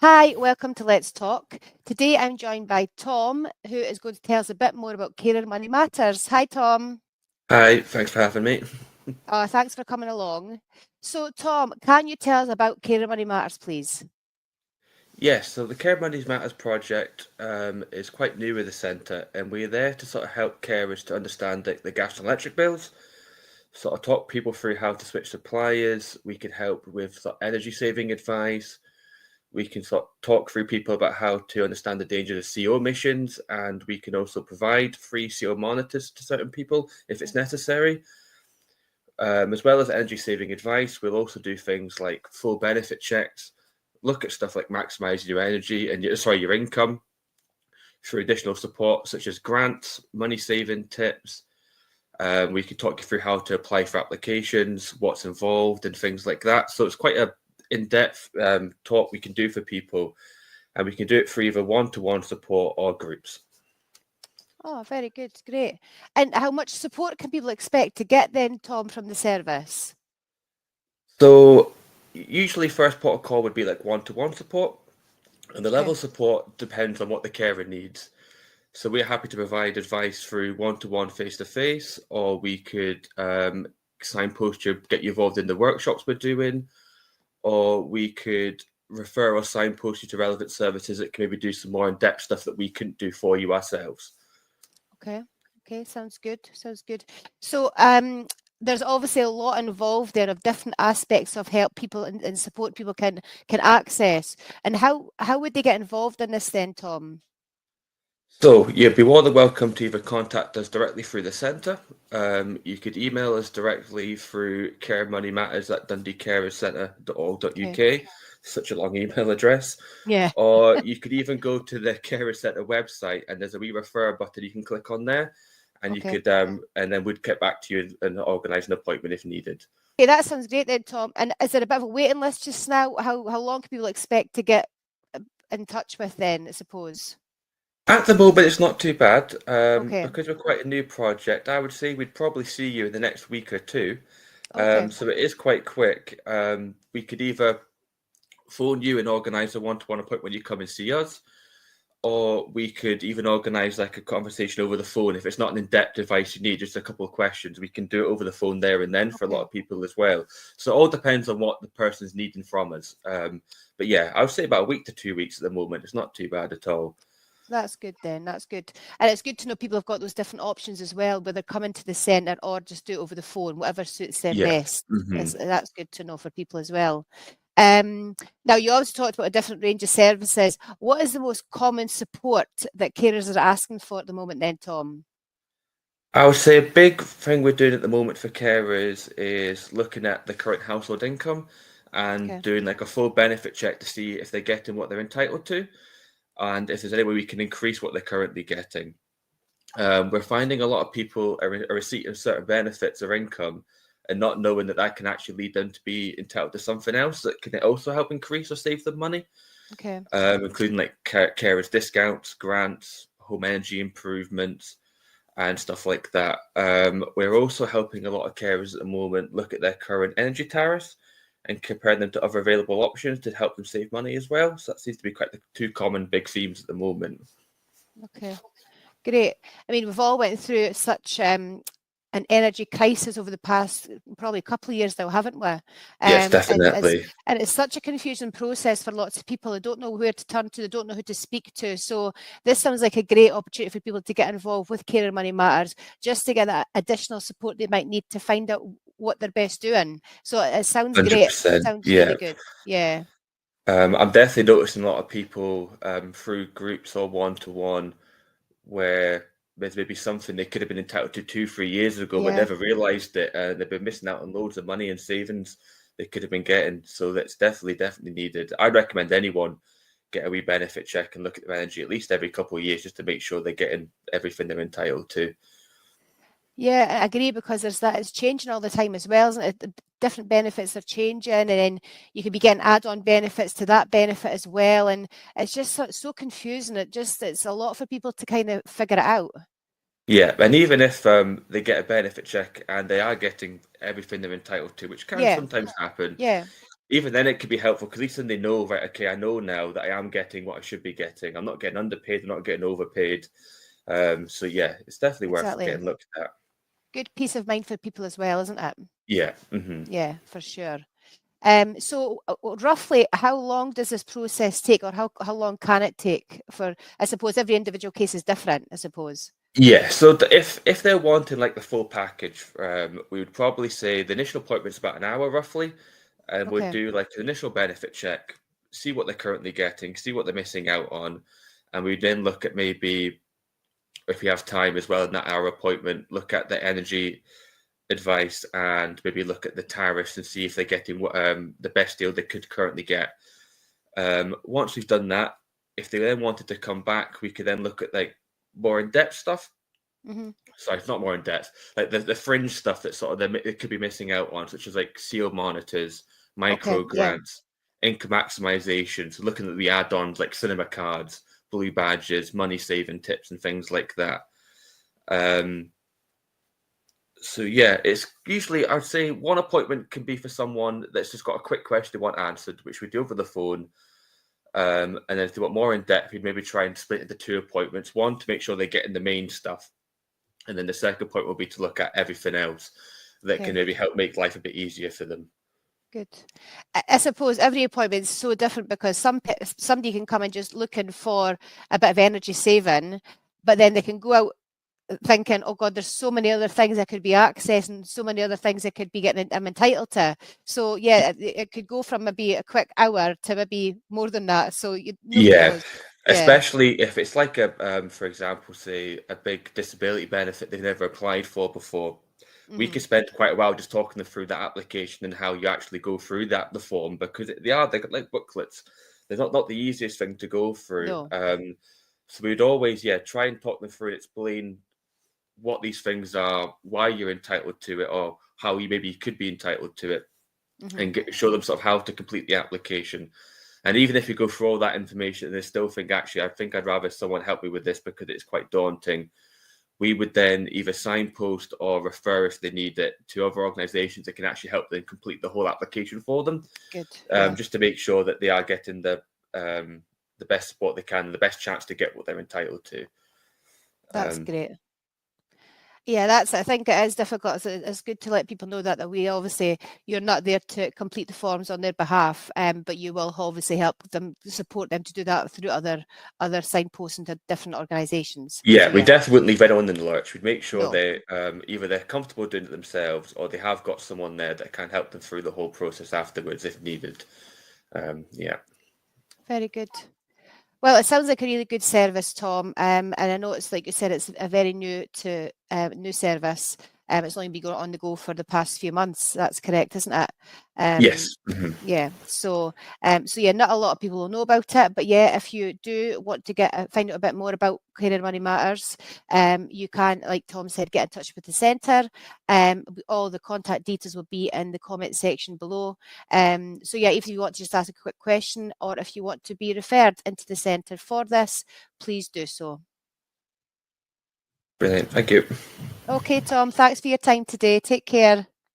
Hi, welcome to Let's Talk. Today I'm joined by Tom, who is going to tell us a bit more about Carer Money Matters. Hi, Tom. Hi, thanks for having me. Thanks for coming along. So, Tom, can you tell us about Carer Money Matters, please? Yes, so the Care Money Matters project is quite new with the centre, and we're there to sort of help carers to understand the gas and electric bills, sort of talk people through how to switch suppliers. We can help with sort of energy saving advice. We can sort of talk through people about how to understand the dangers of CO emissions, and we can also provide free CO monitors to certain people if it's necessary. As well as energy saving advice, we'll also do things like full benefit checks, look at stuff like maximizing your energy and your income through additional support such as grants, money saving tips. We can talk you through how to apply for applications, what's involved, and things like that. So it's quite a in-depth talk we can do for people, and we can do it for either one-to-one support or groups. Oh, very good. Great. And how much support can people expect to get then, Tom, from the service? So usually first port of call would be like one-to-one support, and the level Okay. of support depends on what the carer needs. So we're happy to provide advice through one-to-one face-to-face, or we could signpost you, get you involved in the workshops we're doing, or we could refer or signpost you to relevant services that can maybe do some more in-depth stuff that we couldn't do for you ourselves. Okay. Okay. Sounds good. Sounds good. So, there's obviously a lot involved there of different aspects of help people and support people can access. And how would they get involved in this then, Tom? So you'd be more than welcome to either contact us directly through the centre. You could email us directly through caremoneymatters at Okay. dundeecarerscentre.org.uk. Such a long email address. Yeah. Or you could even go to the Carer Centre website and there's a wee refer button you can click on there, and you Okay. could and then we'd get back to you and organise an appointment if needed. Okay, that sounds great then, Tom. And is there a bit of a waiting list just now? How long can people expect to get in touch with then, I suppose? At the moment, it's not too bad Okay. because we're quite a new project. I would say we'd probably see you in the next week or two. Okay. So it is quite quick. We could either phone you and organise a one-to-one appointment when you come and see us, or we could even organise like a conversation over the phone. If it's not an in-depth advice you need, just a couple of questions, we can do it over the phone there and then for a lot Okay. of people as well. So it all depends on what the person's needing from us. But yeah, I would say about a week to 2 weeks at the moment. It's not too bad at all. That's good then. That's good. And it's good to know people have got those different options as well, whether come into the centre or just do it over the phone, whatever suits them Yeah. best. Hmm. That's good to know for people as well. Now, you also talked about a different range of services. What is the most common support that carers are asking for at the moment then, Tom? I would say a big thing we're doing at the moment for carers is looking at the current household income and Okay. doing like a full benefit check to see if they're getting what they're entitled to and if there's any way we can increase what they're currently getting. We're finding a lot of people are receiving certain benefits or income and not knowing that that can actually lead them to be entitled to something else that can also help increase or save them money, Okay. including like carers discounts, grants, home energy improvements, and stuff like that. We're also helping a lot of carers at the moment look at their current energy tariffs and compare them to other available options to help them save money as well. So that seems to be quite the two common big themes at the moment. Okay. Great. I mean, we've all went through such an energy crisis over the past probably couple of years now, haven't we? Yes, And it's definitely. and it's such a confusing process for lots of people. They don't know where to turn to. They don't know who to speak to. So this sounds like a great opportunity for people to get involved with Carer Money Matters, just to get that additional support they might need to find out what they're best doing. So it sounds great. 100%. Sounds really Yeah. good. Yeah. I'm definitely noticing a lot of people through groups or one to one where there's maybe something they could have been entitled to 2, 3 years ago, but Yeah. never realised it. They've been missing out on loads of money and savings they could have been getting. So that's definitely needed. I'd recommend anyone get a wee benefit check and look at their energy at least every couple of years just to make sure they're getting everything they're entitled to. Yeah, I agree because there's that it's changing all the time as well, isn't it? The different benefits are changing, and then you could be getting add-on benefits to that benefit as well. And it's just so confusing. It's a lot for people to kind of figure it out. Yeah, and even if they get a benefit check and they are getting everything they're entitled to, which can Yeah, sometimes happen, yeah, even then it could be helpful because at least then they know, right, okay, I know now that I am getting what I should be getting. I'm not getting underpaid, I'm not getting overpaid. So yeah, it's definitely worth Exactly. getting looked at. Good peace of mind for people as well, isn't it? Yeah. Yeah, for sure. So roughly how long does this process take, or how long can it take? For, I suppose every individual case is different, I suppose. Yeah, so if they're wanting like the full package, we would probably say the initial appointment's about an hour roughly, and we'd Okay. do like an initial benefit check, see what they're currently getting, see what they're missing out on, and we then look at maybe if we have time as well in that hour appointment, look at the energy advice and maybe look at the tariffs and see if they're getting the best deal they could currently get. Once we've done that, if they then wanted to come back, we could then look at like more in-depth stuff. Sorry, it's not more in-depth, like the fringe stuff that sort of it could be missing out on, such as like sealed monitors, micro grants, income maximization. So looking at the add-ons like cinema cards, blue badges, money saving tips, and things like that. So yeah, it's usually, I'd say one appointment can be for someone that's just got a quick question they want answered, which we do over the phone. And then if they want more in depth, we'd maybe try and split into 2 appointments. One to make sure they get in the main stuff, and then the second point will be to look at everything else that can maybe help make life a bit easier for them. Good. I suppose every appointment is so different because somebody can come in just looking for a bit of energy saving, but then they can go out thinking, oh God, there's so many other things I could be accessing, so many other things I could be getting, I'm entitled to. So yeah, it could go from maybe a quick hour to maybe more than that. So especially if it's like for example, say a big disability benefit they've never applied for before. We could spend quite a while just talking them through that application and how you actually go through the form, because they've got like booklets. They're not the easiest thing to go through. No. So we'd always try and talk them through and explain what these things are, why you're entitled to it, or how you maybe could be entitled to it, and show them sort of how to complete the application. And even if you go through all that information and they still think, actually, I think I'd rather someone help me with this because it's quite daunting, we would then either signpost or refer, if they need it, to other organizations that can actually help them complete the whole application for them. Good. Just to make sure that they are getting the best support they can and the best chance to get what they're entitled to. That's great. Yeah, I think it is difficult. It's good to let people know that we obviously, you're not there to complete the forms on their behalf, but you will obviously help them, support them to do that through other signposts into different organisations. Yeah, we definitely let on in the lurch. We'd make sure they either they're comfortable doing it themselves, or they have got someone there that can help them through the whole process afterwards if needed. Yeah. Very good. Well, it sounds like a really good service, Tom. And I know it's, like you said, it's a very new service. It's only been on the go for the past few months. That's correct, isn't it? Yes. Yeah. So yeah, not a lot of people will know about it, but yeah, if you do want to find out a bit more about Carer Money Matters, you can, like Tom said, get in touch with the centre. All the contact details will be in the comment section below. So yeah, if you want to just ask a quick question, or if you want to be referred into the centre for this, please do so. Brilliant. Thank you. Okay, Tom, thanks for your time today. Take care.